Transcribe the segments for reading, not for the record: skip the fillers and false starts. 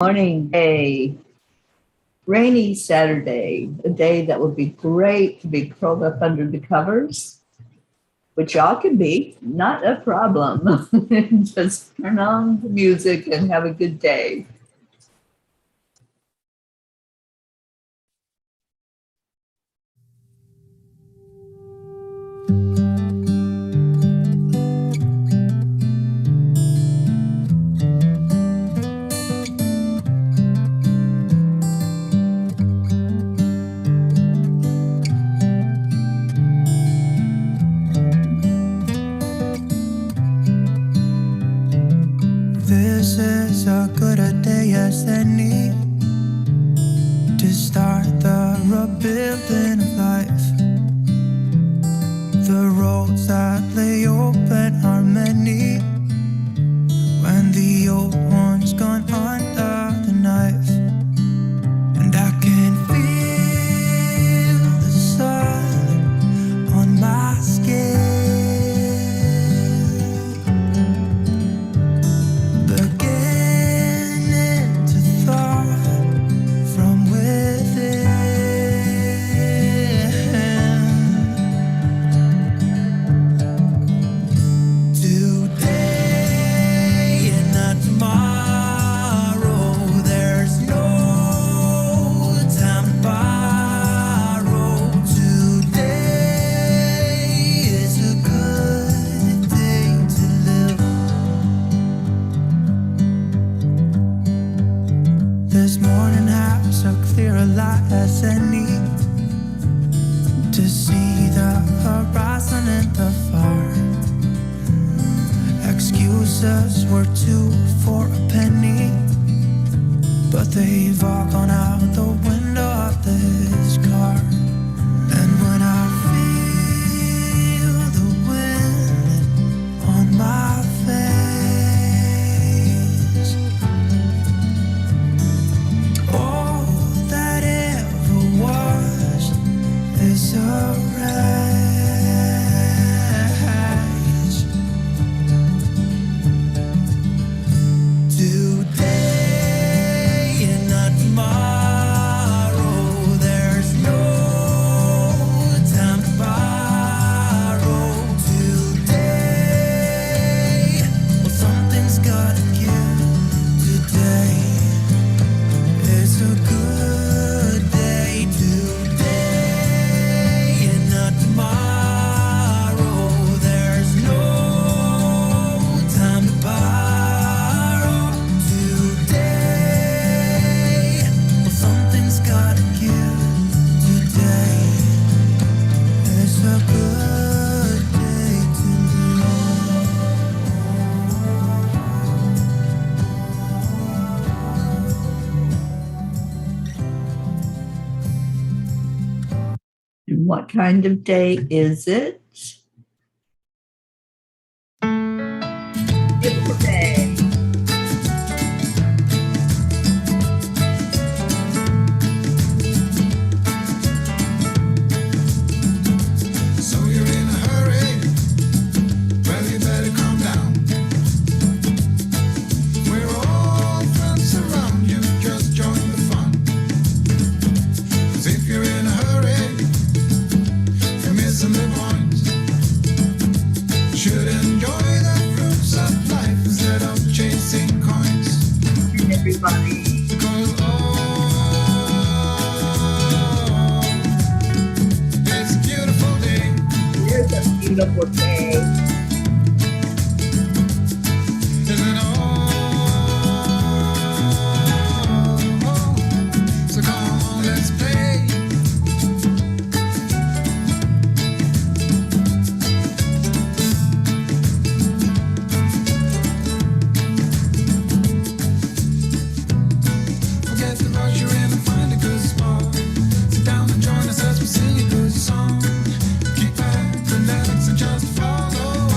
Morning, a rainy Saturday, a day that would be great to be curled up under the covers, which y'all can be, not a problem. Just turn on the music and have a good day. This is a good a day as any to start the rebuilding of life. The roads that lay open are many when the old one's gone under the knife. And I can feel the sun on my skin, as any to see the horizon in the far. Excuses were 2 for a penny, but they've all gone out the window of this car. And when I feel the wind on my face, all that ever was is a rise. Today and not tomorrow, there's no time to borrow. Today, well, something's gotta give. Today is a good day. Today and not tomorrow, there's no time to borrow. Today, well, something's gotta give. Today is a good day to And what kind of day is it? Beautiful day. So you're in a hurry? Well, you better calm down. We're all friends around you, just join the fun. 'Cause if you're in a hurry, you're missing the point. Should enjoy the fruits of life instead of chasing coins. And everybody, Because it's a beautiful day. here's a beautiful day. Isn't all? So come on, let's play. Forget the rush you're in and find a good spot. Sit down and join us as we sing a good song. Keep back, relax, and just follow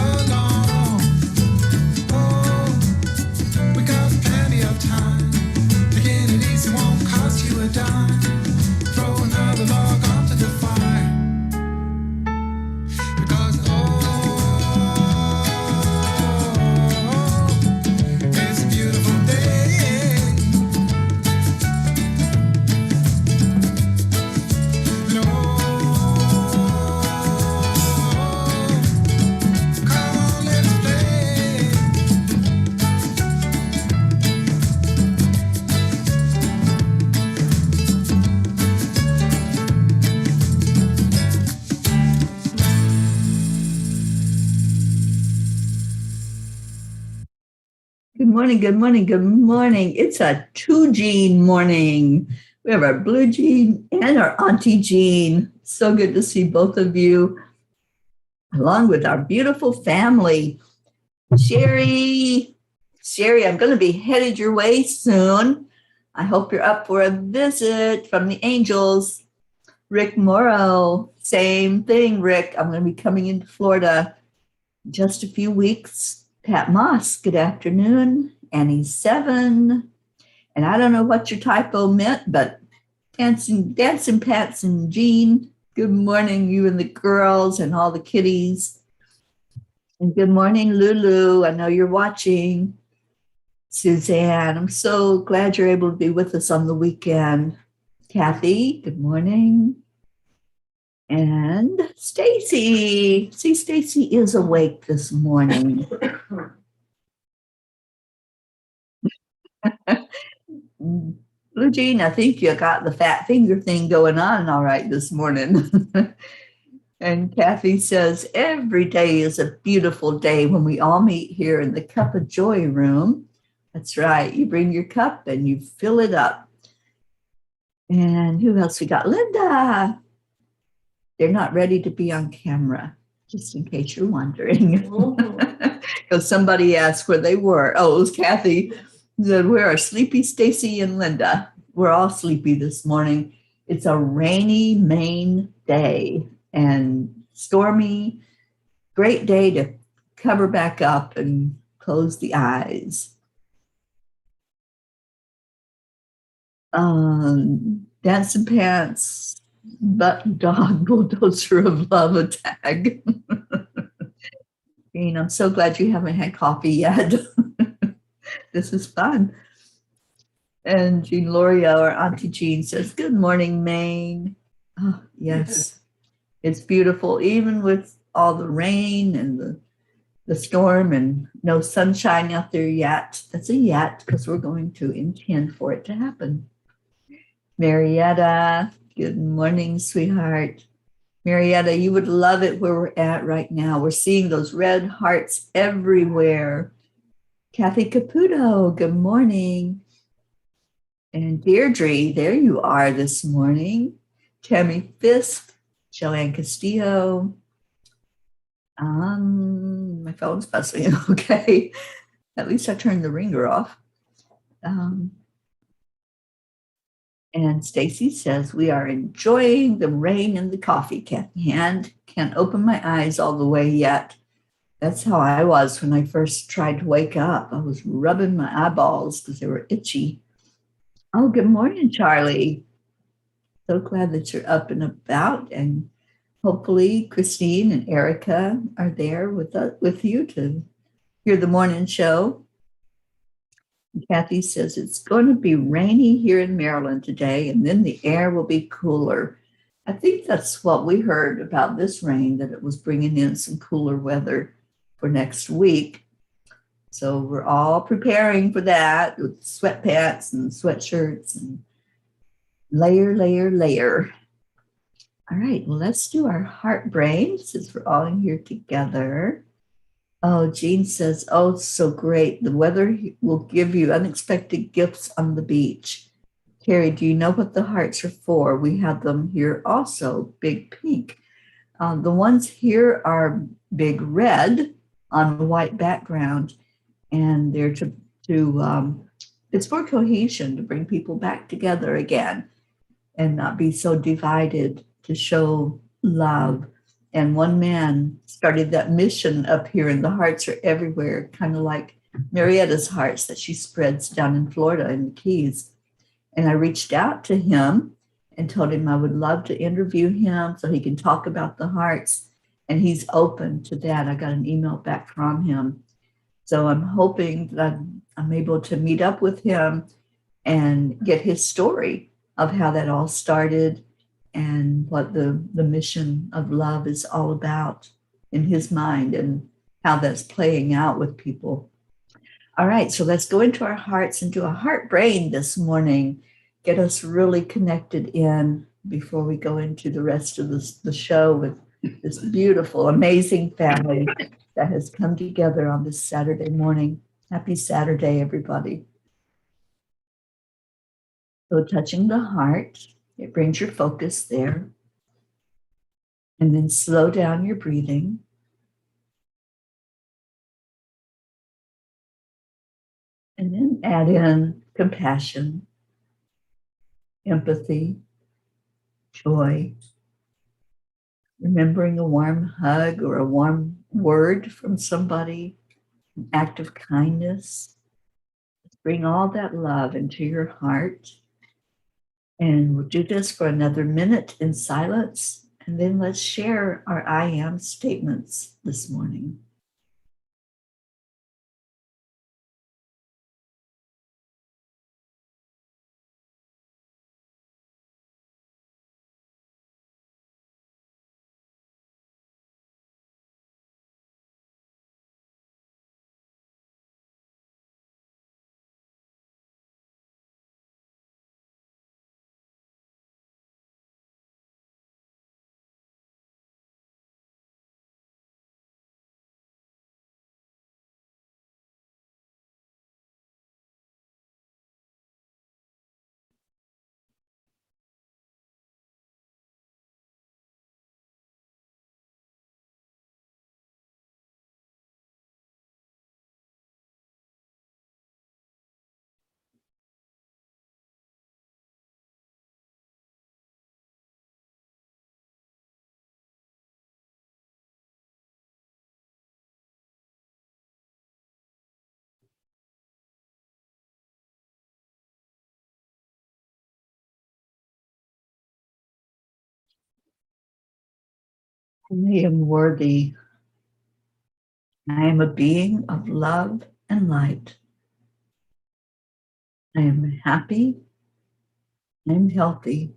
morning, good morning, good morning. It's a 2-gene morning. We have our blue gene and our auntie gene. So good to see both of you, along with our beautiful family. Sherry, I'm going to be headed your way soon. I hope you're up for a visit from the angels. Rick Morrow, same thing, Rick. I'm going to be coming into Florida in just a few weeks. Pat Moss, good afternoon. Annie 7. And I don't know what your typo meant, but dancing Pats and Jean, good morning, you and the girls and all the kitties. And good morning, Lulu. I know you're watching. Suzanne, I'm so glad you're able to be with us on the weekend. Kathy, good morning. And Stacy. See, Stacy is awake this morning. Blue Jean, I think you got the fat finger thing going on all right this morning. And Kathy says, every day is a beautiful day when we all meet here in the Cuppa JoY room. That's right. You bring your cup and you fill it up. And who else we got? Linda. They're not ready to be on camera, just in case you're wondering. Because somebody asked where they were. Oh, it was Kathy. Said, where are sleepy Stacy and Linda? We're all sleepy this morning. It's a rainy Maine day and stormy. Great day to cover back up and close the eyes. Dancing Pants, Button Dog, Bulldozer of Love attack. Jane, I'm so glad you haven't had coffee yet. This is fun. And Jean Loria, or Auntie Jean, says, good morning, Maine. Oh, yes, it's beautiful, even with all the rain and the storm and no sunshine out there yet. That's a yet, because we're going to intend for it to happen. Marietta, good morning, sweetheart. Marietta, you would love it where we're at right now. We're seeing those red hearts everywhere. Kathy Caputo, good morning. And Deirdre, there you are this morning. Tammy Fisk, Joanne Castillo. My phone's buzzing, okay. At least I turned the ringer off. And Stacy says, we are enjoying the rain and the coffee, Kathy Hand. Can't open my eyes all the way yet. That's how I was when I first tried to wake up. I was rubbing my eyeballs because they were itchy. Oh, good morning, Charlie. So glad that you're up and about. And hopefully Christine and Erica are there with you to hear the morning show. And Kathy says, it's going to be rainy here in Maryland today, and then the air will be cooler. I think that's what we heard about this rain, that it was bringing in some cooler weather for next week. So we're all preparing for that with sweatpants and sweatshirts and layer. All right, well, let's do our heart brain since we're all in here together. Oh, Jean says, oh, so great. The weather will give you unexpected gifts on the beach. Terry, do you know what the hearts are for? We have them here also, big pink. The ones here are big red on a white background, and they're it's for cohesion, to bring people back together again and not be so divided, to show love. And one man started that mission up here, and the hearts are everywhere, kind of like Marietta's hearts that she spreads down in Florida in the Keys. And I reached out to him and told him I would love to interview him so he can talk about the hearts. And he's open to that. I got an email back from him. So I'm hoping that I'm able to meet up with him and get his story of how that all started and what the mission of love is all about in his mind and how that's playing out with people. All right, so let's go into our hearts and do a heart brain this morning. Get us really connected in before we go into the rest of the show with this beautiful, amazing family that has come together on this Saturday morning. Happy Saturday, everybody. So touching the heart, it brings your focus there. And then slow down your breathing. And then add in compassion, empathy, joy, remembering a warm hug or a warm word from somebody, an act of kindness. Bring all that love into your heart. And we'll do this for another minute in silence. And then let's share our I am statements this morning. I am worthy. I am a being of love and light. I am happy. I'm healthy.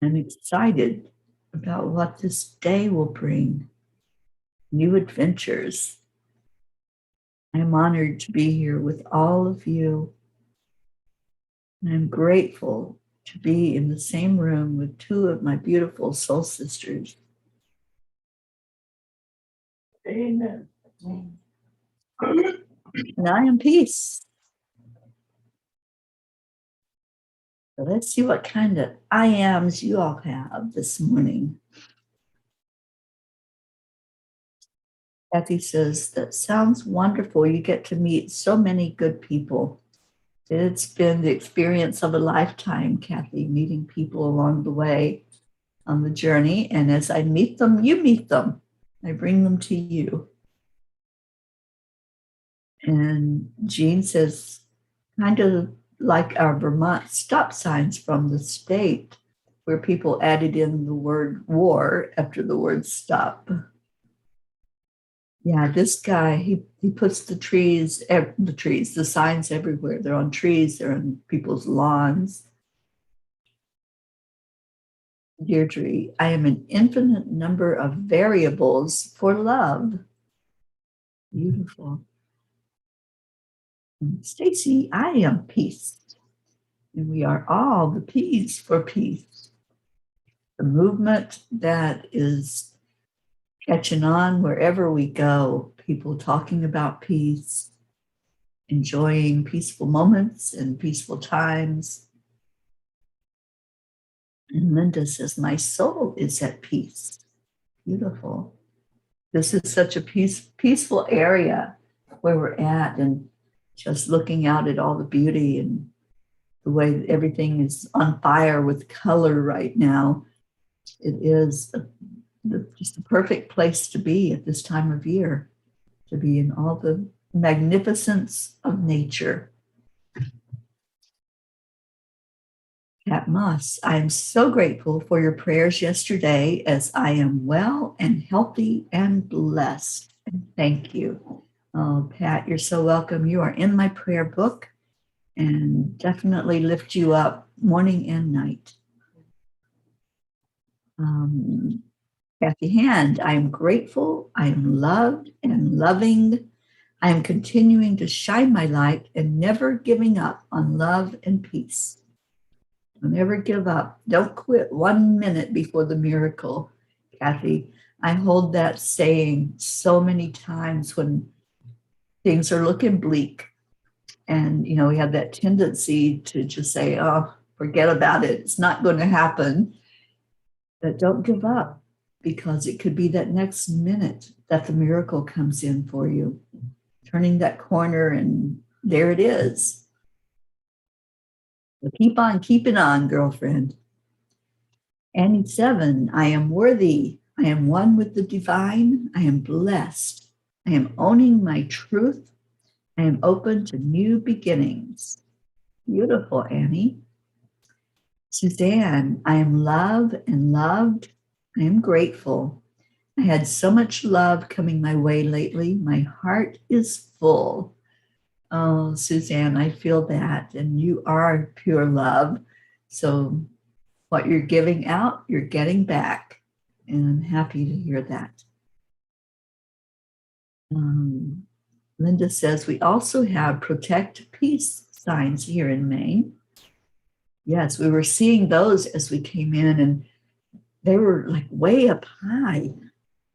I'm excited about what this day will bring. New adventures. I'm honored to be here with all of you. And I'm grateful to be in the same room with two of my beautiful soul sisters. Amen. And I am peace. So let's see what kind of I ams you all have this morning. Kathy says, that sounds wonderful. You get to meet so many good people. It's been the experience of a lifetime, Kathy, meeting people along the way on the journey. And as I meet them, you meet them. I bring them to you. And Jean says, kind of like our Vermont stop signs from the state, where people added in the word war after the word stop. Yeah, this guy, he puts the signs everywhere. They're on trees, they're on people's lawns. Deirdre, I am an infinite number of variables for love. Beautiful. Stacy, I am peace. And we are all the P's for peace. The movement that is catching on wherever we go, people talking about peace, enjoying peaceful moments and peaceful times. And Linda says, my soul is at peace. Beautiful. This is such a peaceful area where we're at, and just looking out at all the beauty and the way everything is on fire with color right now. It is just the perfect place to be at this time of year, to be in all the magnificence of nature. Kat Moss, I am so grateful for your prayers yesterday, as I am well and healthy and blessed. And thank you. Oh, Pat, you're so welcome. You are in my prayer book, and definitely lift you up morning and night. Kathy Hand, I am grateful, I am loved and loving. I am continuing to shine my light and never giving up on love and peace. Don't ever give up. Don't quit 1 minute before the miracle, Kathy. I hold that saying so many times when things are looking bleak. And, we have that tendency to just say, oh, forget about it. It's not going to happen. But don't give up, because it could be that next minute that the miracle comes in for you, turning that corner, and there it is. So keep on keeping on, girlfriend. Annie 7, I am worthy. I am one with the divine. I am blessed. I am owning my truth. I am open to new beginnings. Beautiful, Annie. Suzanne, I am love and loved. I am grateful. I had so much love coming my way lately. My heart is full. Oh, Suzanne, I feel that. And you are pure love. So what you're giving out, you're getting back. And I'm happy to hear that. Linda says, we also have protect peace signs here in Maine. Yes, we were seeing those as we came in, and they were like way up high.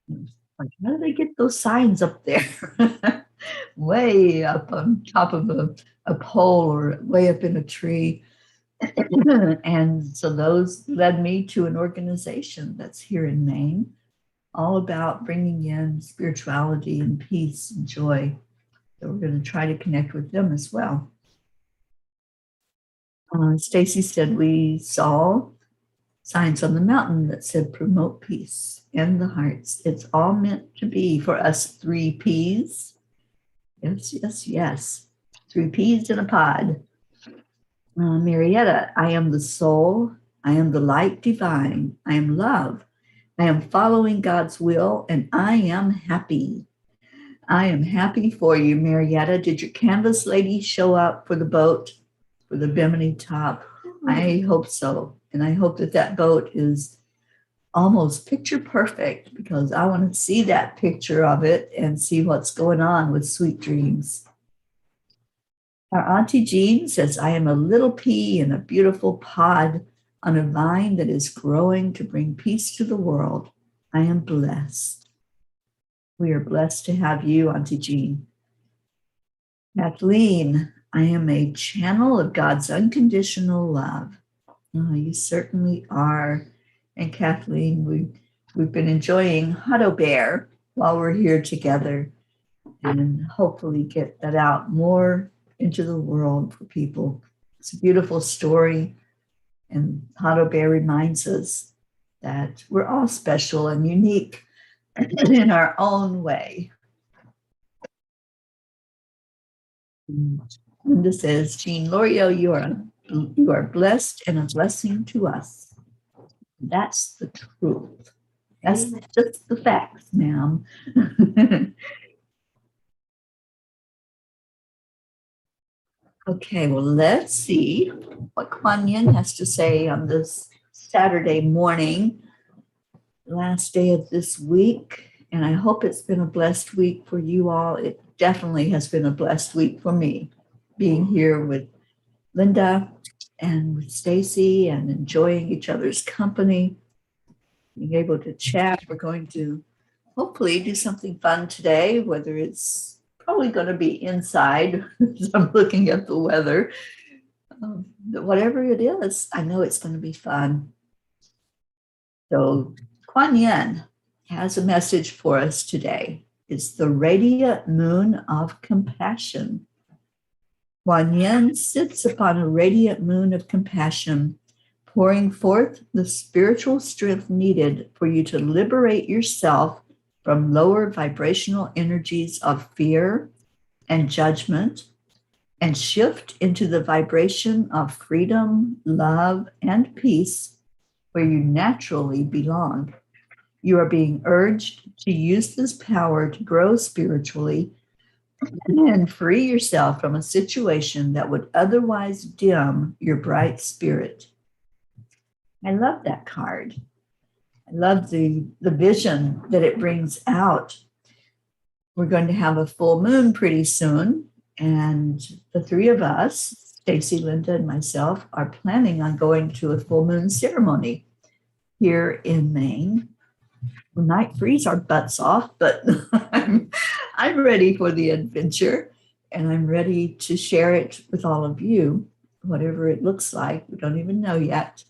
Like, how do they get those signs up there? Way up on top of a pole or way up in a tree. And so those led me to an organization that's here in Maine, all about bringing in spirituality and peace and joy. So we're going to try to connect with them as well. Stacy said we saw signs on the mountain that said promote peace in the hearts. It's all meant to be for us 3 Ps. Yes, yes, yes. 3 Ps in a pod. Marietta, I am the soul. I am the light divine. I am love. I am following God's will, and I am happy. I am happy for you, Marietta. Did your canvas lady show up for the boat, for the Bimini top? I hope so. And I hope that that boat is almost picture perfect, because I want to see that picture of it and see what's going on with Sweet Dreams. Our Auntie Jean says, I am a little pea in a beautiful pod on a vine that is growing to bring peace to the world. I am blessed. We are blessed to have you, Auntie Jean. Kathleen, I am a channel of God's unconditional love. Oh, you certainly are. And Kathleen, we've been enjoying Huddle Bear while we're here together, and hopefully get that out more into the world for people. It's a beautiful story. And Huddle Bear reminds us that we're all special and unique in our own way. Linda says, Jean Lorio, you are blessed and a blessing to us. That's the truth. That's just the facts, ma'am. Okay, well, let's see what Kuan Yin has to say on this Saturday morning, last day of this week. And I hope it's been a blessed week for you all. It definitely has been a blessed week for me, being here with Linda and with Stacy and enjoying each other's company, being able to chat. We're going to hopefully do something fun today, whether it's probably going to be inside. I'm looking at the weather. Whatever it is, I know it's going to be fun. So Kuan Yin has a message for us today. It's the radiant moon of compassion. Kuan Yin sits upon a radiant moon of compassion, pouring forth the spiritual strength needed for you to liberate yourself from lower vibrational energies of fear and judgment, and shift into the vibration of freedom, love, and peace where you naturally belong. You are being urged to use this power to grow spiritually and free yourself from a situation that would otherwise dim your bright spirit. I love that card. I love the vision that it brings out. We're going to have a full moon pretty soon, and the 3 of us, Stacy, Linda, and myself, are planning on going to a full moon ceremony here in Maine. We might freeze our butts off, but I'm I'm ready for the adventure, and I'm ready to share it with all of you, whatever it looks like. We don't even know yet,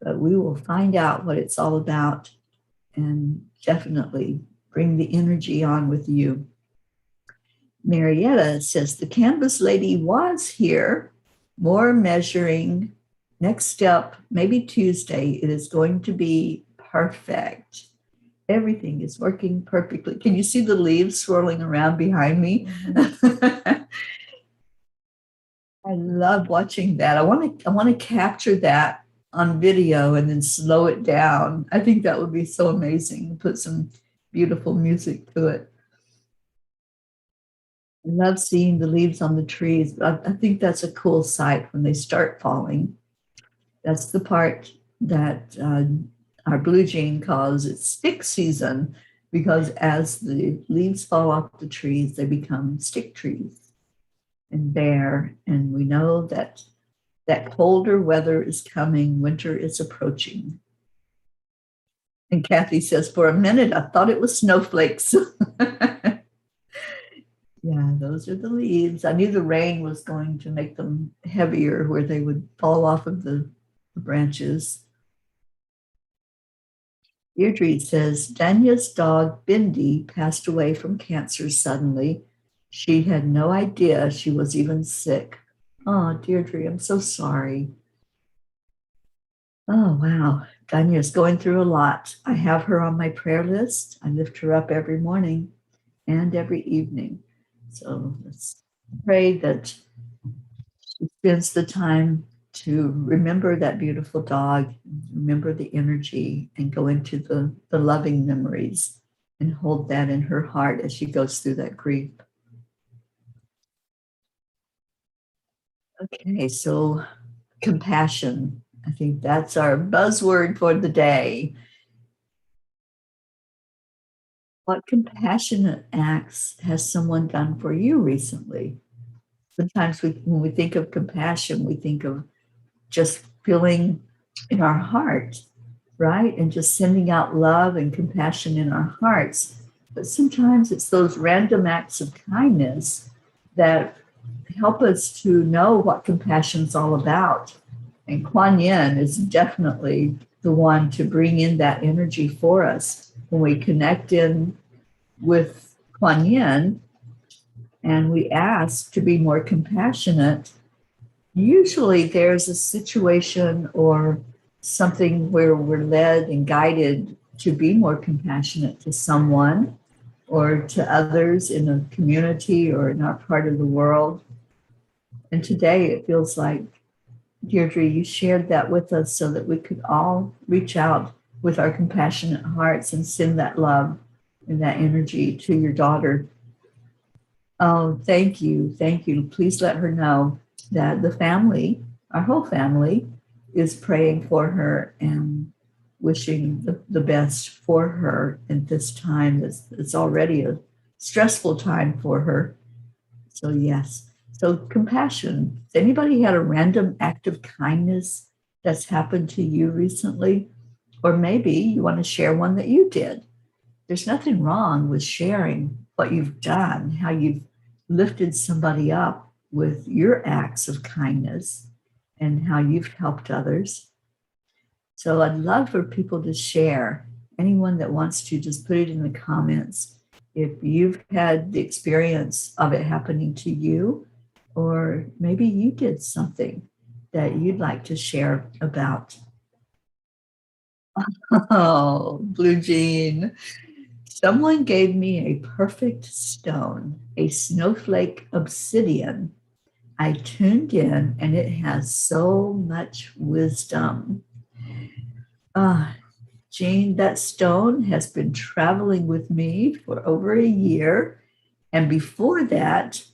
but we will find out what it's all about and definitely bring the energy on with you. Marietta says, the canvas lady was here, more measuring. Next step, maybe Tuesday. It is going to be perfect. Everything is working perfectly. Can you see the leaves swirling around behind me? I love watching that. I want to capture that on video and then slow it down. I think that would be so amazing. Put some beautiful music to it. I love seeing the leaves on the trees. I think that's a cool sight when they start falling. That's the part that our blue jean calls it stick season, because as the leaves fall off the trees, they become stick trees and bare. And we know that that colder weather is coming, winter is approaching. And Kathy says, for a minute, I thought it was snowflakes. Yeah, those are the leaves. I knew the rain was going to make them heavier where they would fall off of the branches. Deirdre says, Danya's dog, Bindi, passed away from cancer suddenly. She had no idea she was even sick. Oh, Deirdre, I'm so sorry. Oh, wow. Danya's going through a lot. I have her on my prayer list. I lift her up every morning and every evening. So let's pray that she spends the time to remember that beautiful dog, remember the energy, and go into the loving memories and hold that in her heart as she goes through that grief. Okay, so compassion. I think that's our buzzword for the day. What compassionate acts has someone done for you recently? Sometimes when we think of compassion, we think of just feeling in our heart, right? And just sending out love and compassion in our hearts. But sometimes it's those random acts of kindness that help us to know what compassion is all about. And Kuan Yin is definitely the one to bring in that energy for us. When we connect in with Kuan Yin and we ask to be more compassionate, usually there's a situation or something where we're led and guided to be more compassionate to someone or to others in a community or in our part of the world. And today it feels like, Deirdre, you shared that with us so that we could all reach out with our compassionate hearts and send that love and that energy to your daughter. Oh, thank you. Thank you. Please let her know that the family, our whole family, is praying for her and wishing the best for her at this time. It's already a stressful time for her. So yes. So compassion. Has anybody had a random act of kindness that's happened to you recently? Or maybe you want to share one that you did. There's nothing wrong with sharing what you've done, how you've lifted somebody up with your acts of kindness and how you've helped others. So I'd love for people to share. Anyone that wants to, just put it in the comments. If you've had the experience of it happening to you, or maybe you did something that you'd like to share about. Oh, Blue Jean. Someone gave me a perfect stone, a snowflake obsidian. I tuned in and it has so much wisdom. Jean, that stone has been traveling with me for over a year. And before that,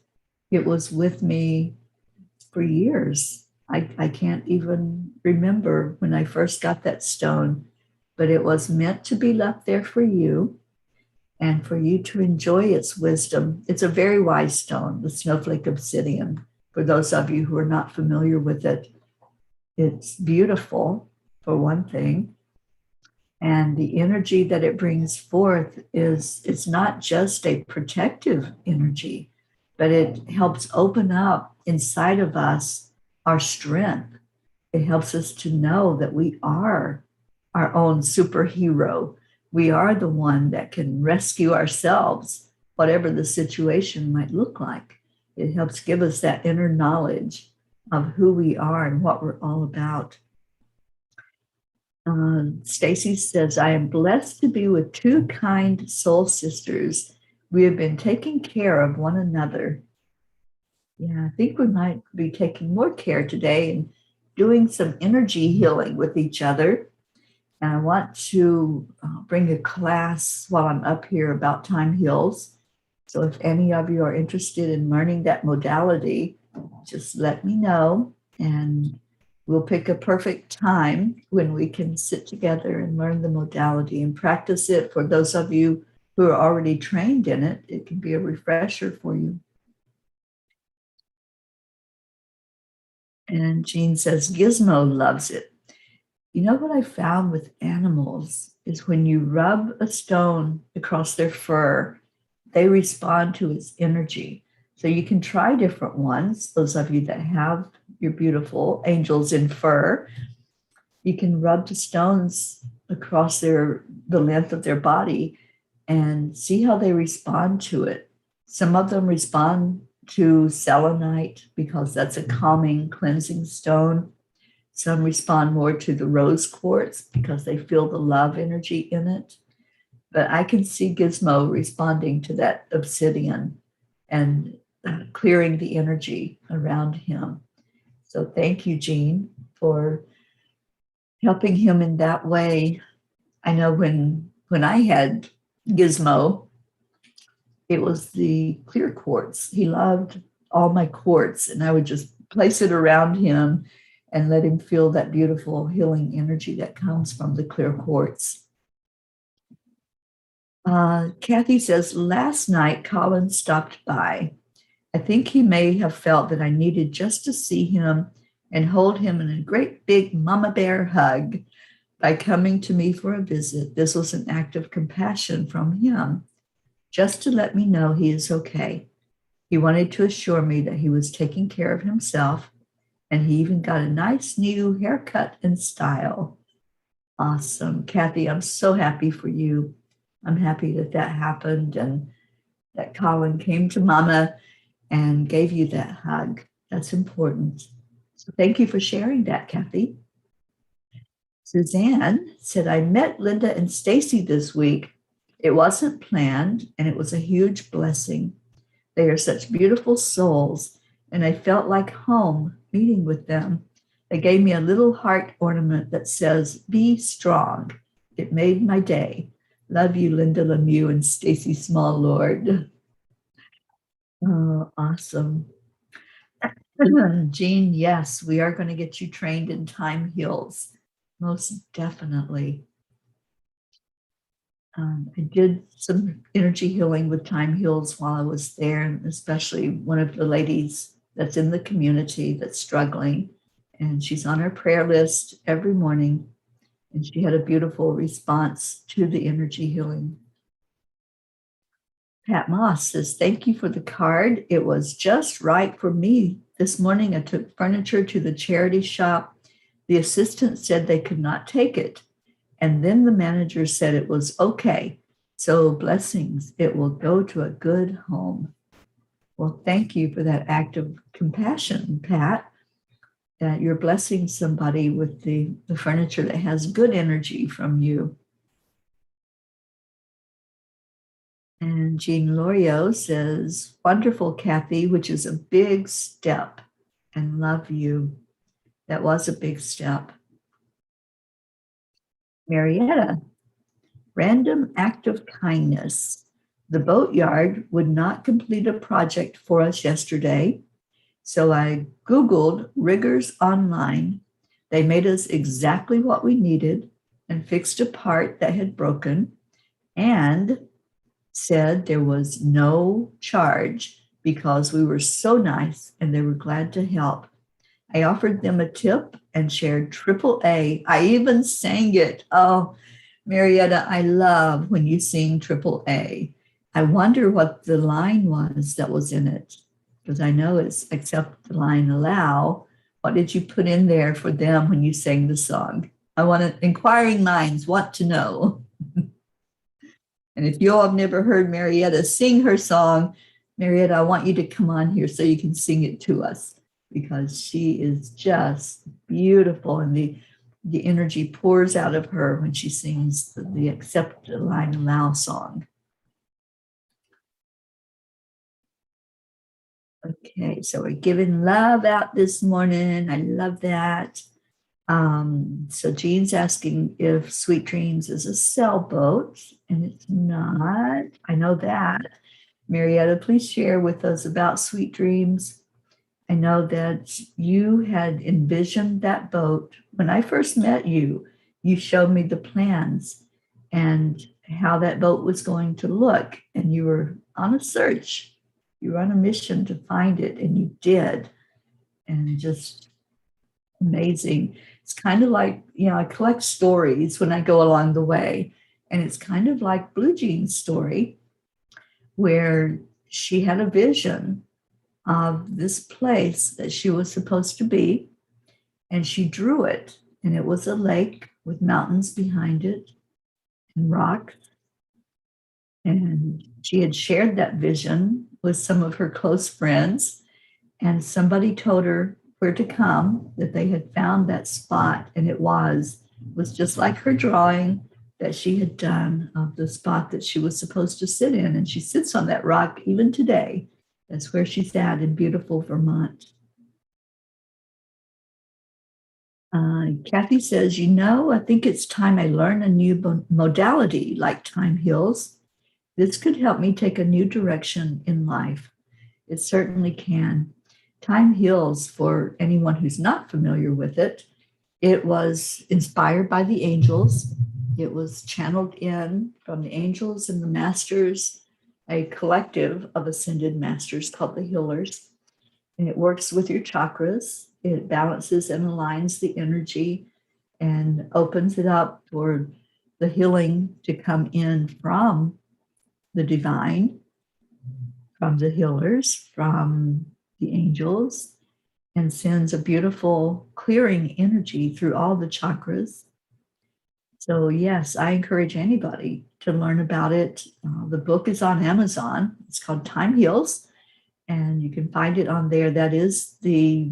it was with me for years. I can't even remember when I first got that stone, but it was meant to be left there for you and for you to enjoy its wisdom. It's a very wise stone, the snowflake obsidian. For those of you who are not familiar with it, it's beautiful, for one thing. And the energy that it brings forth is, it's not just a protective energy, but it helps open up inside of us our strength. It helps us to know that we are our own superhero. We are the one that can rescue ourselves, whatever the situation might look like. It helps give us that inner knowledge of who we are and what we're all about. Stacy says, I am blessed to be with two kind soul sisters. We have been taking care of one another. Yeah, I think we might be taking more care today and doing some energy healing with each other. And I want to bring a class while I'm up here about time heals. So if any of you are interested in learning that modality, just let me know, and we'll pick a perfect time when we can sit together and learn the modality and practice it. For those of you who are already trained in it, it can be a refresher for you. And Jean says, Gizmo loves it. You know what I found with animals is when you rub a stone across their fur, they respond to its energy. So you can try different ones. Those of you that have your beautiful angels in fur, you can rub the stones across the length of their body and see how they respond to it. Some of them respond to selenite because that's a calming, cleansing stone. Some respond more to the rose quartz because they feel the love energy in it. But I can see Gizmo responding to that obsidian and clearing the energy around him. So thank you, Jean, for helping him in that way. I know when I had Gizmo, it was the clear quartz. He loved all my quartz, and I would just place it around him and let him feel that beautiful healing energy that comes from the clear quartz. Kathy says, last night Colin stopped by. I think he may have felt that I needed just to see him and hold him in a great big mama bear hug by coming to me for a visit. This was an act of compassion from him, just to let me know he is okay. He wanted to assure me that he was taking care of himself, and he even got a nice new haircut and style. Awesome. Kathy, I'm so happy for you. I'm happy that that happened and that Colin came to Mama and gave you that hug. That's important. So thank you for sharing that, Kathy. Suzanne said, I met Linda and Stacy this week. It wasn't planned, and it was a huge blessing. They are such beautiful souls, and I felt like home meeting with them. They gave me a little heart ornament that says, be strong. It made my day. Love you, Linda Lemieux and Stacy Small Lord. Oh, awesome. Jean, yes, we are going to get you trained in time heals. Most definitely. I did some energy healing with time heals while I was there, and especially one of the ladies that's in the community that's struggling, and she's on our prayer list every morning, and she had a beautiful response to the energy healing. Pat Moss says, thank you for the card. It was just right for me. This morning I took furniture to the charity shop. The assistant said they could not take it. And then the manager said it was okay. So blessings, it will go to a good home. Well, thank you for that act of compassion, Pat, that you're blessing somebody with the furniture that has good energy from you. And Jean Lorio says, wonderful, Kathy, which is a big step, and love you. That was a big step. Marietta, random act of kindness. The boatyard would not complete a project for us yesterday, so I Googled riggers online. They made us exactly what we needed and fixed a part that had broken and said there was no charge because we were so nice and they were glad to help. I offered them a tip and shared AAA. I even sang it. Oh, Marietta, I love when you sing Triple A. I wonder what the line was that was in it, because I know it's accept the line allow. What did you put in there for them when you sang the song? I want to, inquiring minds want to know. And if you all have never heard Marietta sing her song, Marietta, I want you to come on here so you can sing it to us, because she is just beautiful, and the energy pours out of her when she sings the accept the line allow song. Okay, so we're giving love out this morning. I love that. So Jean's asking if Sweet Dreams is a sailboat, and it's not. I know that. Marietta, please share with us about Sweet Dreams. I know that you had envisioned that boat. When I first met you, you showed me the plans and how that boat was going to look, and you were on a search. You were on a mission to find it, and you did. And just amazing. It's kind of like, I collect stories when I go along the way. And it's kind of like Blue Jean's story, where she had a vision of this place that she was supposed to be. And she drew it. And it was a lake with mountains behind it and rocks. And she had shared that vision with some of her close friends. And somebody told her where to come, that they had found that spot, and it was just like her drawing that she had done of the spot that she was supposed to sit in. And she sits on that rock even today. That's where she's at in beautiful Vermont. Kathy says, I think it's time I learn a new modality like time heals. This could help me take a new direction in life. It certainly can. Time heals, for anyone who's not familiar with it. It was inspired by the angels. It was channeled in from the angels and the masters, a collective of ascended masters called the healers. And it works with your chakras. It balances and aligns the energy and opens it up for the healing to come in from the divine, from the healers, from the angels, and sends a beautiful clearing energy through all the chakras. So yes, I encourage anybody to learn about it. The book is on Amazon. It's called Time Heals, and you can find it on there. That is the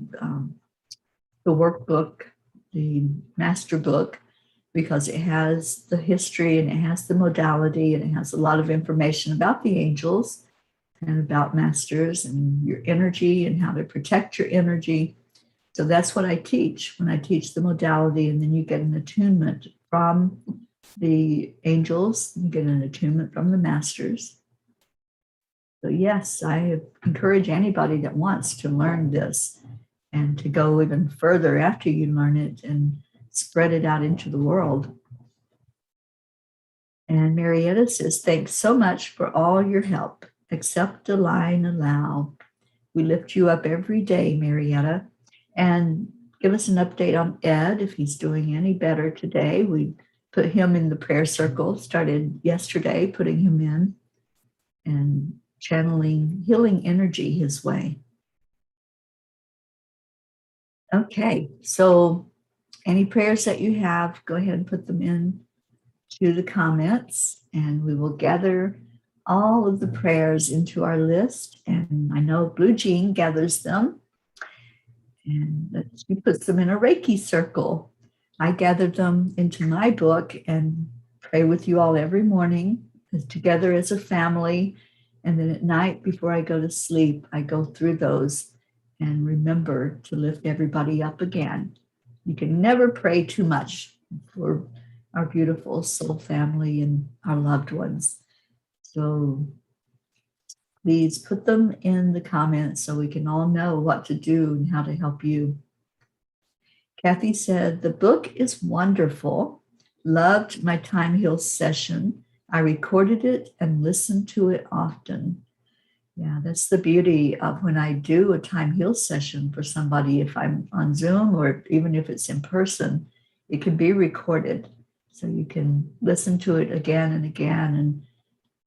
workbook, the master book, because it has the history and it has the modality and it has a lot of information about the angels and about masters and your energy and how to protect your energy. So that's what I teach when I teach the modality. And then you get an attunement from the angels, you get an attunement from the masters. So yes, I encourage anybody that wants to learn this and to go even further after you learn it and spread it out into the world. And Marietta says, thanks so much for all your help. Accept, align, allow. We lift you up every day, Marietta. And give us an update on Ed, if he's doing any better today. We put him in the prayer circle, started yesterday putting him in and channeling healing energy his way. Okay, so any prayers that you have, go ahead and put them in to the comments, and we will gather all of the prayers into our list. And I know Blue Jean gathers them, and she puts them in a Reiki circle. I gather them into my book and pray with you all every morning together as a family. And then at night before I go to sleep, I go through those and remember to lift everybody up again. You can never pray too much for our beautiful soul family and our loved ones. So please put them in the comments so we can all know what to do and how to help you. Kathy said, the book is wonderful. Loved my Time Heal session. I recorded it and listened to it often. Yeah, that's the beauty of when I do a Time Heal session for somebody, if I'm on Zoom or even if it's in person, it can be recorded. So you can listen to it again and again and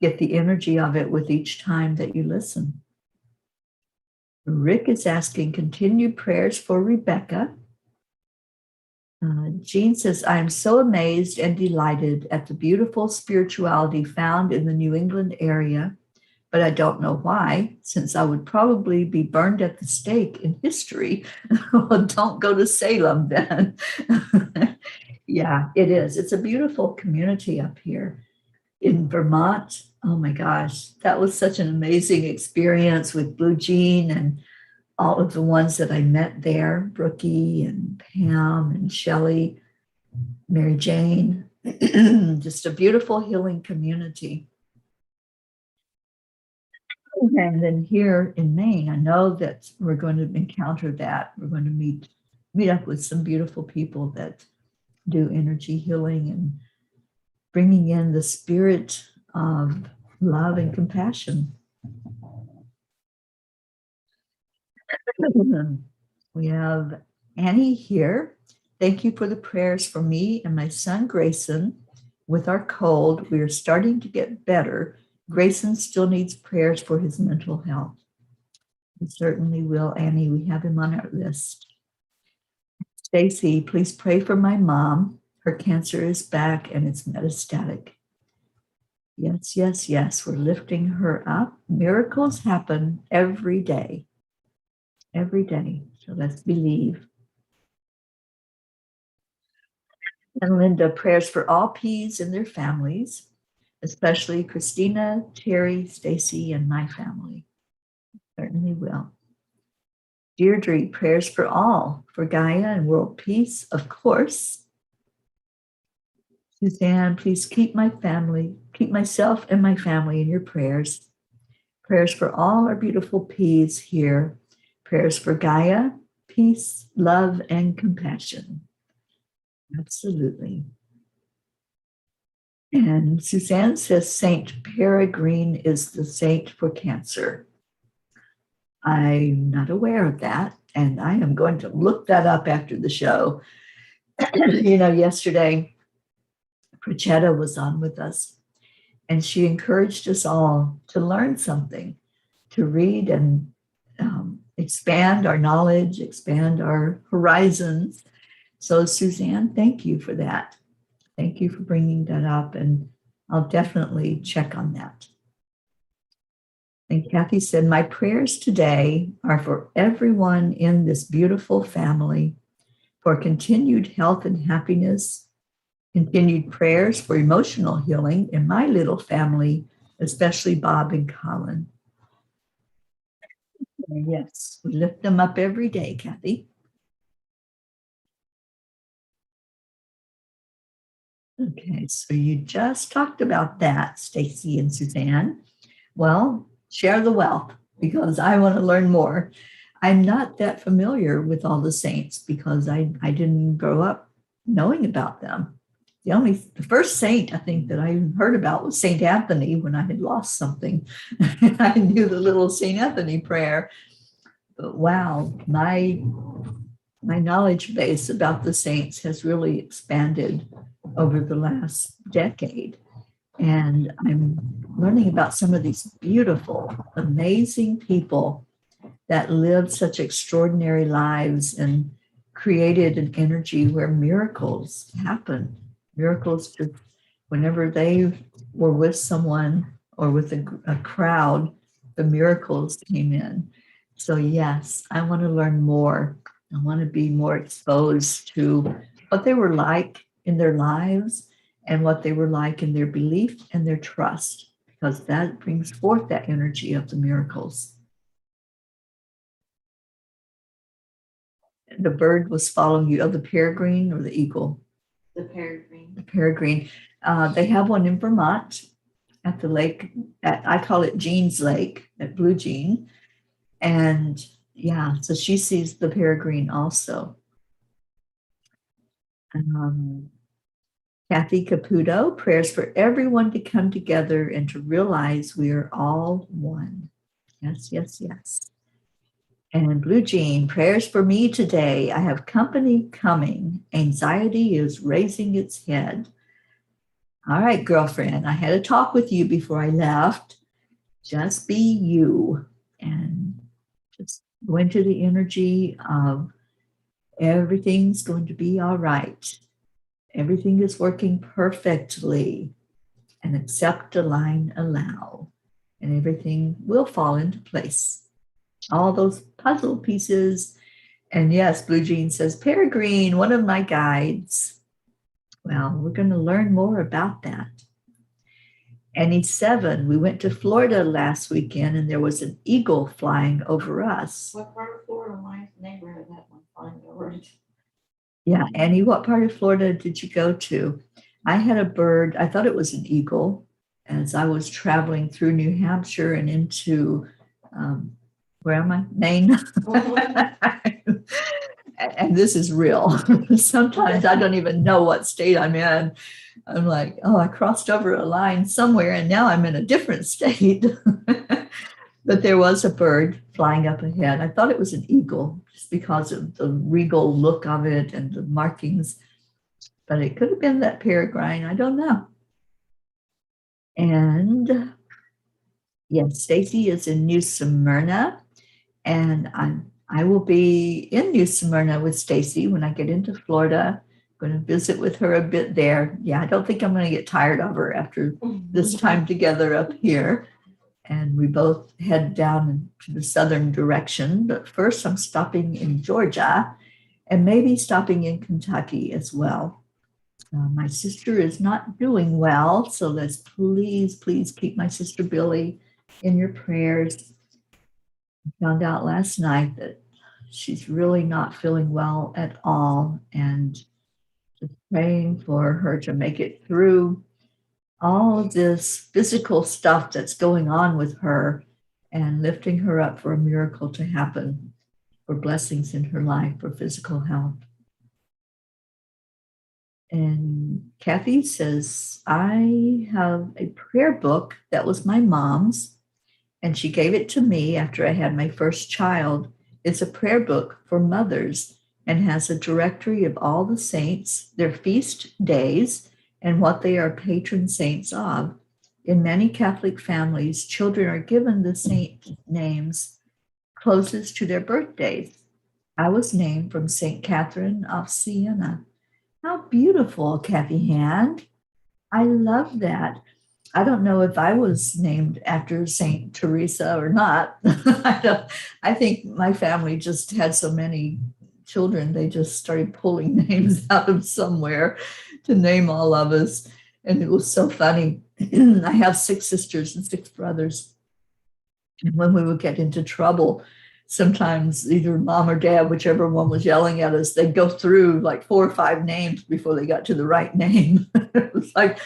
get the energy of it with each time that you listen. Rick is asking continued prayers for Rebecca. Jean says, I am so amazed and delighted at the beautiful spirituality found in the New England area, but I don't know why, since I would probably be burned at the stake in history. Well, don't go to Salem then. Yeah, it is. It's a beautiful community up here in Vermont. Oh my gosh, that was such an amazing experience with Blue Jean and all of the ones that I met there, Brookie and Pam and Shelley, Mary Jane, just a beautiful healing community. And then here in Maine, I know that we're going to encounter that. We're going to meet up with some beautiful people that do energy healing and bringing in the spirit of love and compassion. We have Annie here. Thank you for the prayers for me and my son Grayson. With our cold, we are starting to get better. Grayson still needs prayers for his mental health. We certainly will, Annie. We have him on our list. Stacy, please pray for my mom. Her cancer is back and it's metastatic. Yes, yes, yes. We're lifting her up. Miracles happen every day. Every day. So let's believe. And Linda, prayers for all P's and their families, especially Christina, Terry, Stacy, and my family. Certainly will. Deirdre, prayers for all, for Gaia and world peace, of course. Suzanne, please keep myself and my family in your prayers. Prayers for all our beautiful P's here. Prayers for Gaia, peace, love, and compassion. Absolutely. And Suzanne says Saint Peregrine is the saint for cancer. I'm not aware of that, and I am going to look that up after the show. Yesterday, Prachetta was on with us, and she encouraged us all to learn something, to read and expand our knowledge, expand our horizons. So, Suzanne, thank you for that. Thank you for bringing that up, and I'll definitely check on that. And Kathy said, my prayers today are for everyone in this beautiful family, for continued health and happiness, continued prayers for emotional healing in my little family, especially Bob and Colin. And yes, we lift them up every day, Kathy. Okay, so you just talked about that, Stacy and Suzanne. Well, share the wealth because I want to learn more. I'm not that familiar with all the saints because I didn't grow up knowing about them. The first saint I think that I heard about was Saint Anthony when I had lost something. I knew the little Saint Anthony prayer. But wow, my knowledge base about the saints has really expanded over the last decade. And I'm learning about some of these beautiful, amazing people that lived such extraordinary lives and created an energy where miracles happen. Miracles just whenever they were with someone or with a crowd, the miracles came in. So yes, I want to learn more. I want to be more exposed to what they were like in their lives and what they were like in their belief and their trust, because that brings forth that energy of the miracles. The bird was following you, the peregrine or the eagle? The peregrine. The peregrine. They have one in Vermont at the lake. I call it Jean's Lake at Blue Jean. And yeah, so she sees the peregrine also. Kathy Caputo, prayers for everyone to come together and to realize we are all one. Yes, yes, yes. And Blue Jean, prayers for me today. I have company coming. Anxiety is raising its head. All right, girlfriend, I had a talk with you before I left. Just be you and just go into the energy of everything's going to be all right. Everything is working perfectly. And accept, align, allow. And everything will fall into place. All those puzzle pieces. And yes, Blue Jean says, Peregrine, one of my guides. Well, we're going to learn more about that. Annie 7, we went to Florida last weekend and there was an eagle flying over us. What part of Florida? My neighbor had that one flying over it. Yeah, Annie, what part of Florida did you go to? I had a bird, I thought it was an eagle, as I was traveling through New Hampshire and into, where am I? Maine. And this is real. Sometimes I don't even know what state I'm in. I'm like, oh, I crossed over a line somewhere and now I'm in a different state. But there was a bird flying up ahead. I thought it was an eagle just because of the regal look of it and the markings. But it could have been that peregrine. I don't know. And yes, Stacy is in New Smyrna. And I will be in New Smyrna with Stacy when I get into Florida. I'm going to visit with her a bit there. Yeah, I don't think I'm going to get tired of her after this time together up here. And we both head down to the southern direction. But first, I'm stopping in Georgia and maybe stopping in Kentucky as well. My sister is not doing well, so let's please keep my sister Billy in your prayers. I found out last night that she's really not feeling well at all, and just praying for her to make it through all of this physical stuff that's going on with her and lifting her up for a miracle to happen, for blessings in her life, for physical health. And Kathy says, I have a prayer book that was my mom's, and she gave it to me after I had my first child. It's a prayer book for mothers and has a directory of all the saints, their feast days, and what they are patron saints of. In many Catholic families, children are given the saint names closest to their birthdays. I was named from St. Catherine of Siena. How beautiful, Kathy Hand. I love that. I don't know if I was named after St. Teresa or not. I think my family just had so many children, they just started pulling names out of somewhere to name all of us. And it was so funny. I have 6 sisters and 6 brothers. And when we would get into trouble, sometimes either mom or dad, whichever one was yelling at us, they'd go through like 4 or 5 names before they got to the right name. It was like,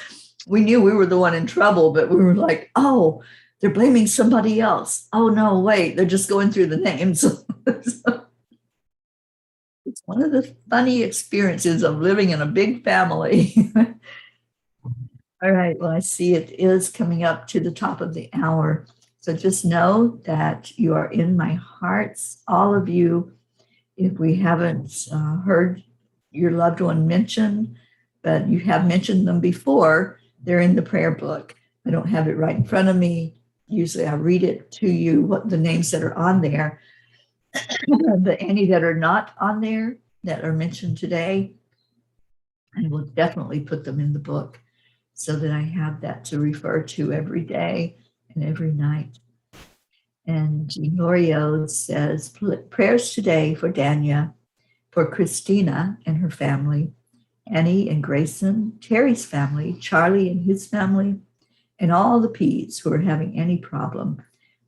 we knew we were the one in trouble, but we were like, oh, they're blaming somebody else. Oh, no, wait, they're just going through the names. So it's one of the funny experiences of living in a big family. All right, well, I see it is coming up to the top of the hour. So just know that you are in my hearts, all of you. If we haven't heard your loved one mentioned, but you have mentioned them before, they're in the prayer book. I don't have it right in front of me. Usually I read it to you, what the names that are on there. But any that are not on there, that are mentioned today, I will definitely put them in the book so that I have that to refer to every day and every night. And Ginorio says, prayers today for Dania, for Christina and her family, Annie and Grayson, Terry's family, Charlie and his family, and all the P's who are having any problem.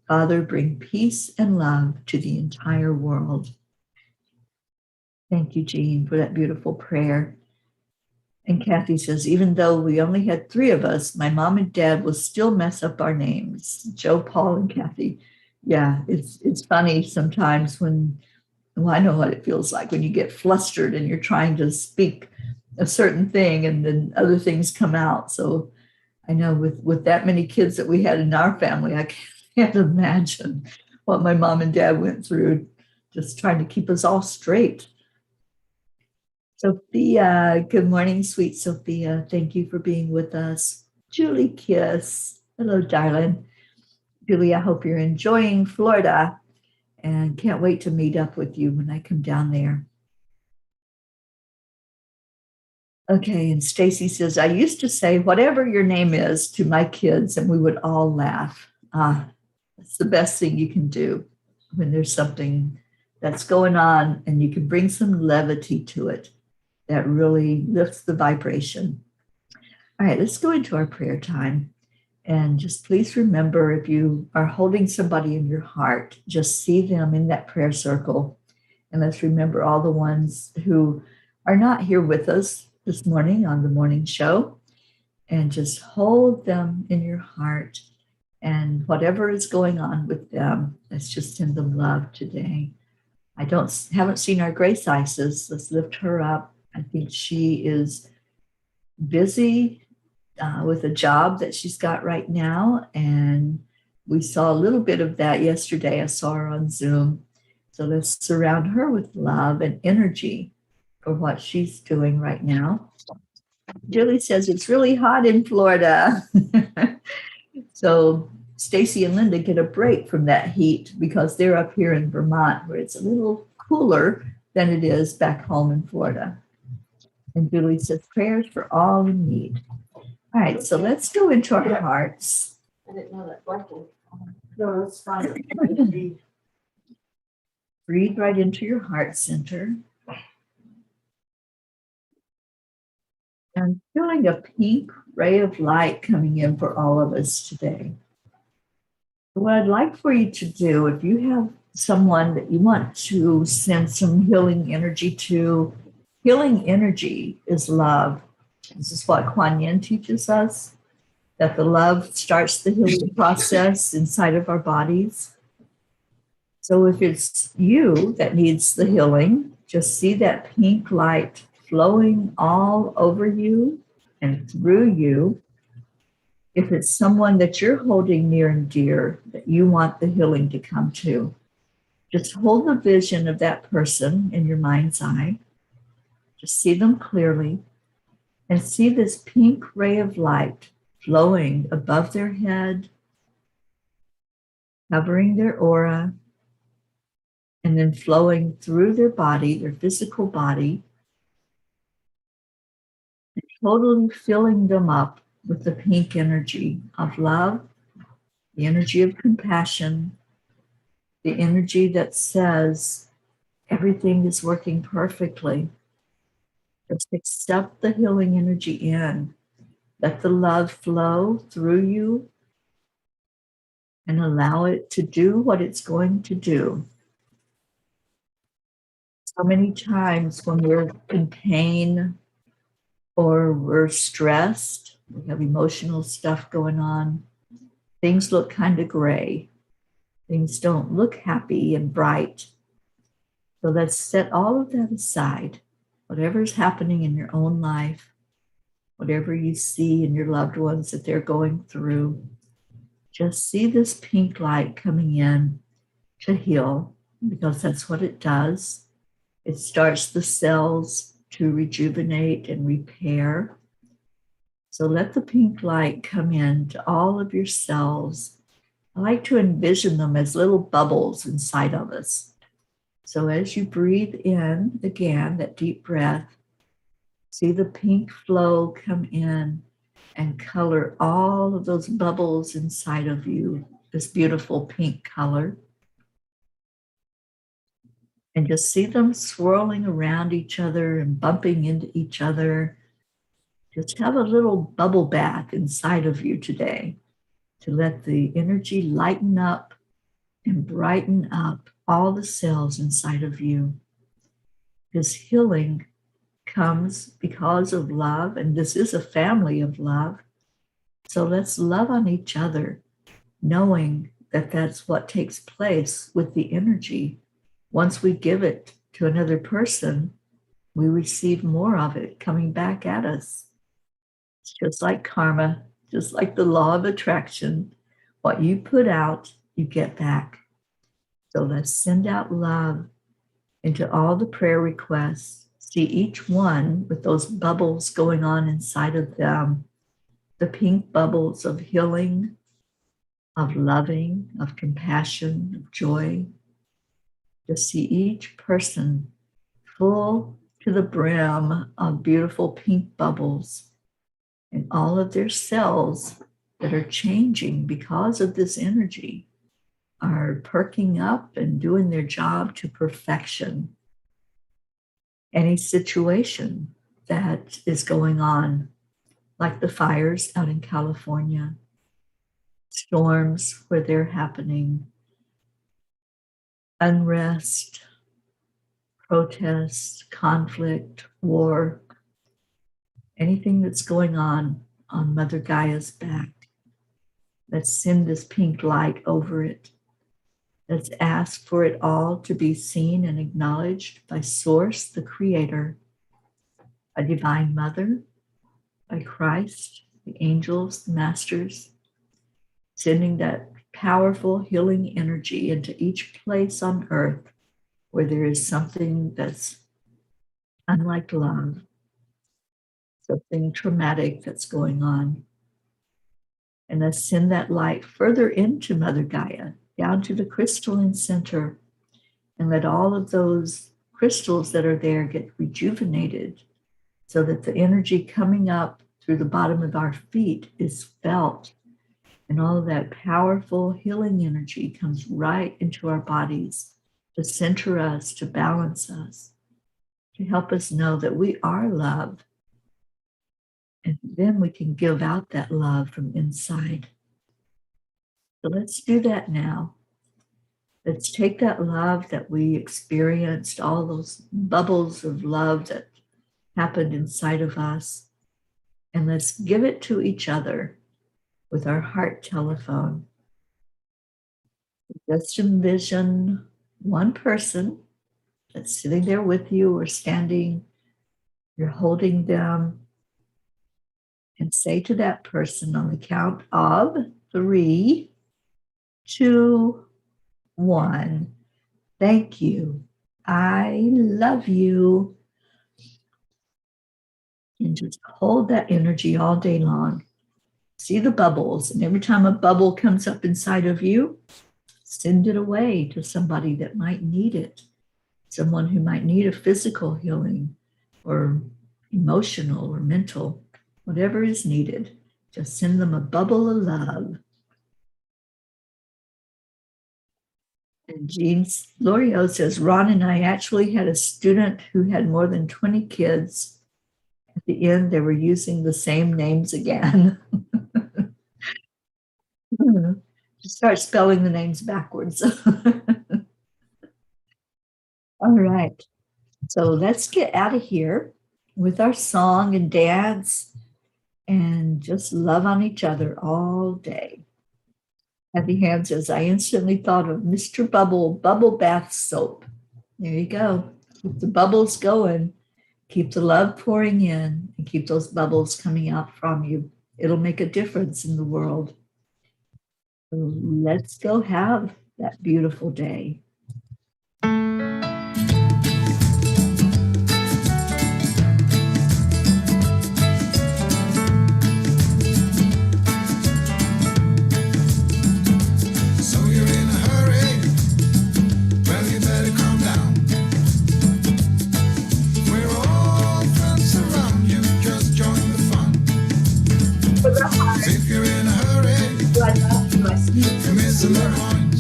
Father, bring peace and love to the entire world. Thank you, Jean, for that beautiful prayer. And Kathy says, even though we only had 3 of us, my mom and dad will still mess up our names. Joe, Paul, and Kathy. Yeah, it's funny sometimes when, well, I know what it feels like when you get flustered and you're trying to speak a certain thing and then other things come out. So I know with that many kids that we had in our family, I can't imagine what my mom and dad went through just trying to keep us all straight. Sophia, good morning, sweet Sophia. Thank you for being with us. Julie Kiss, hello, darling. Julie, I hope you're enjoying Florida and can't wait to meet up with you when I come down there. Okay, and Stacy says, I used to say whatever your name is to my kids and we would all laugh. That's the best thing you can do when there's something that's going on and you can bring some levity to it. That really lifts the vibration. All right, let's go into our prayer time. And just please remember, if you are holding somebody in your heart, just see them in that prayer circle. And let's remember all the ones who are not here with us this morning on the morning show. And just hold them in your heart. And whatever is going on with them, let's just send them love today. Haven't seen our Grace Isis. Let's lift her up. I think she is busy with a job that she's got right now. And we saw a little bit of that yesterday. I saw her on Zoom. So let's surround her with love and energy for what she's doing right now. Julie says it's really hot in Florida. So Stacy and Linda get a break from that heat because they're up here in Vermont where it's a little cooler than it is back home in Florida. And Julie says, prayers for all in need. All right, so let's go into our hearts. I didn't know that question. No, it's fine. Breathe right into your heart center. And feeling a pink ray of light coming in for all of us today. What I'd like for you to do, if you have someone that you want to send some healing energy to, healing energy is love. This is what Kuan Yin teaches us, that the love starts the healing process inside of our bodies. So if it's you that needs the healing, just see that pink light flowing all over you and through you. If it's someone that you're holding near and dear that you want the healing to come to, just hold the vision of that person in your mind's eye. Just see them clearly and see this pink ray of light flowing above their head, covering their aura, and then flowing through their body, their physical body, and totally filling them up with the pink energy of love, the energy of compassion, the energy that says everything is working perfectly. Just accept the healing energy in. Let the love flow through you and allow it to do what it's going to do. So many times when we're in pain or we're stressed, we have emotional stuff going on, things look kind of gray. Things don't look happy and bright. So let's set all of that aside. Whatever's happening in your own life, whatever you see in your loved ones that they're going through, just see this pink light coming in to heal, because that's what it does. It starts the cells to rejuvenate and repair. So let the pink light come in to all of your cells. I like to envision them as little bubbles inside of us. So as you breathe in, again, that deep breath, see the pink flow come in and color all of those bubbles inside of you, this beautiful pink color. And just see them swirling around each other and bumping into each other. Just have a little bubble bath inside of you today to let the energy lighten up and brighten up all the cells inside of you. This healing comes because of love, and this is a family of love. So let's love on each other, knowing that that's what takes place with the energy. Once we give it to another person, we receive more of it coming back at us. It's just like karma, just like the law of attraction. What you put out, you get back. So let's send out love into all the prayer requests. See each one with those bubbles going on inside of them, the pink bubbles of healing, of loving, of compassion, of joy. Just see each person full to the brim of beautiful pink bubbles, and all of their cells that are changing because of this energy are perking up and doing their job to perfection. Any situation that is going on, like the fires out in California, storms where they're happening, unrest, protest, conflict, war, anything that's going on Mother Gaia's back. Let's send this pink light over it. Let's ask for it all to be seen and acknowledged by Source, the Creator, a Divine Mother, by Christ, the angels, the masters, sending that powerful healing energy into each place on earth where there is something that's unlike love, something traumatic that's going on. And let's send that light further into Mother Gaia, down to the crystalline center, and let all of those crystals that are there get rejuvenated so that the energy coming up through the bottom of our feet is felt. And all of that powerful healing energy comes right into our bodies to center us, to balance us, to help us know that we are love. And then we can give out that love from inside. So let's do that now. Let's take that love that we experienced, all those bubbles of love that happened inside of us, and let's give it to each other with our heart telephone. Just envision one person that's sitting there with you or standing, you're holding them, and say to that person on the count of 3, 2, 1, thank you, I love you. And just hold that energy all day long. See the bubbles, and every time a bubble comes up inside of you, send it away to somebody that might need it, someone who might need a physical healing or emotional or mental, whatever is needed. Just send them a bubble of love. And Jean Lorio says, Ron and I actually had a student who had more than 20 kids. At the end, they were using the same names again. Just start spelling the names backwards. All right. So let's get out of here with our song and dance and just love on each other all day. Happy Hand says, I instantly thought of Mr. Bubble Bath Soap. There you go. Keep the bubbles going. Keep the love pouring in and keep those bubbles coming out from you. It'll make a difference in the world. So let's go have that beautiful day. So you're in a hurry? Well, you better calm down. We're all friends around you. Just join the fun. 'Cause if you're in a hurry, I love you. I see you. you're missing the point.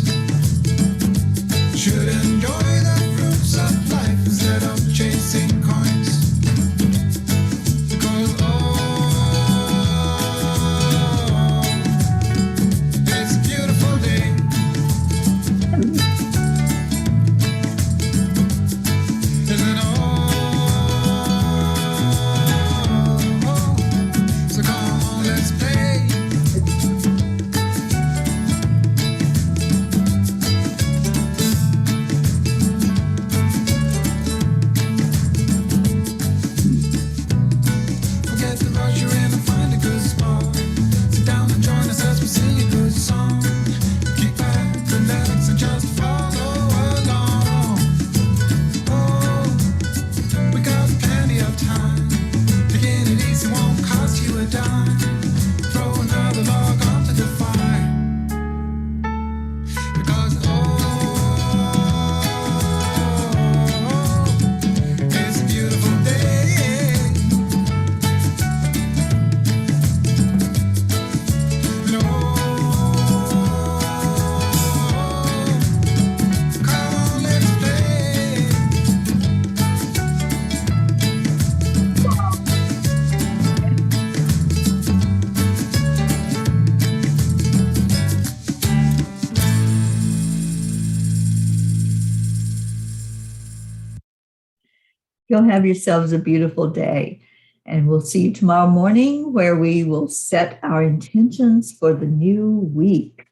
You'll have yourselves a beautiful day. And we'll see you tomorrow morning where we will set our intentions for the new week.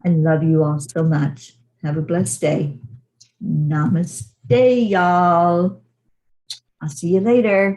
I love you all so much. Have a blessed day. Namaste, y'all. I'll see you later.